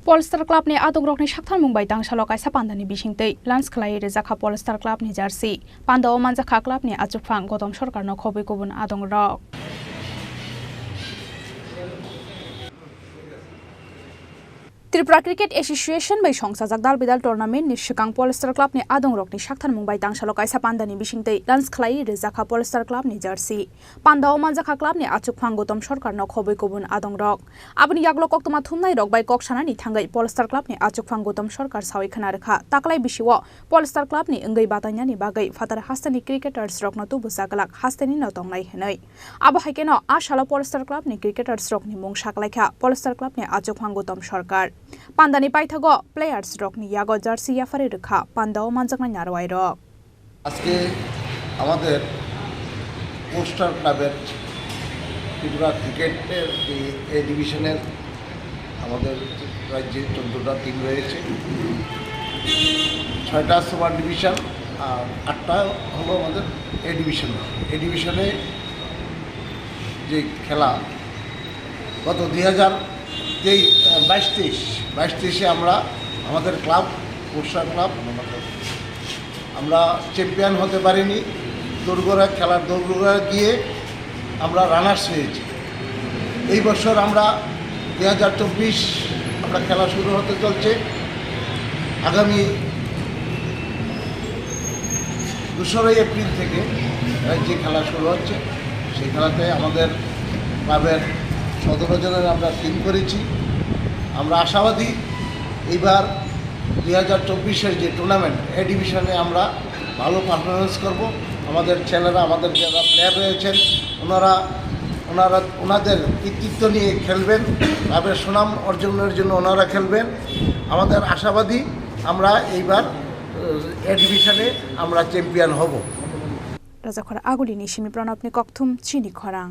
Polestar Club ni adung rok ni shakthar mungbai dang shalok aisa pandani bisingtei lans khlai rejakha Polestar Club ni jersey panda o manjakha club ni achukphang godom sarkar no khoboi kubun adung rok Tripura Cricket Association by Songsajak Dal Bidal Tournament ni Shikang Polestar Club ni adung rok ni shakthar mungbai dang shalok aisa pandani bisingtei lans khlai rejakha Polestar Club ni jersey panda o manjakha club ni achukphang godom sarkar no khoboi kubun adung rok aboni yaglok koktoma thumnai rok bai koksana ni thangai Polestar Club ni achukphang godom sarkar sawi khana rekha taklai bisiwo Polestar Club ni ngai batanya ni bagai fatar hastani cricketers rok no tubu sagalak hastani no tongnai henai abo haikeno ashala Polestar Club ni cricketers rok ni mung saklaikha Polestar Club ni achukphang godom sarkar Pandani paithago players rok ni yago jersey yafari rekha pandao manjakna narwai rok আজকে আমাদের poster ক্লাবের ত্রিপুরা ক্রিকেটের এ ডিভিশনের আমাদের রাজ্যে 14টা team রয়েছে 6টা super division আর 8টা হলো আমাদের এ ডিভিশন এ ডিভিশনে যে খেলা গত 2022-23 আমরা আমাদের ক্লাব পোস্টার ক্লাব আমরা চ্যাম্পিয়ন হতে পারিনি দৌড়গোড়া খেলার দৌড়গোড়া গিয়ে আমরা রানার্স হয়েছি এই বছর আমরা 2024 আমরা খেলা শুরু হতে চলছে আগামী 2 এপ্রিল থেকে যে খেলা শুরু হচ্ছে সেই খেলাতে আমাদের ক্লাবের 17 জনের আমরা টিম করেছি আমরা আশাবাদী এইবার 2024-এর যে টুর্নামেন্ট এ ডিভিশনে আমরা ভালো পারফরমেন্স করব আমাদের ছেলেরা আমাদের যারা প্লেয়ার রয়েছেন ওনাদের কৃতিত্ব নিয়ে খেলবেন ক্লাবের সুনাম অর্জনের জন্য ওনারা খেলবেন আমাদের আশাবাদী আমরা এইবার এ ডিভিশনে আমরা চ্যাম্পিয়ন হব রাজাখরা আগুলি নিশিমি প্রণব নি ককথুম চিনি খরাং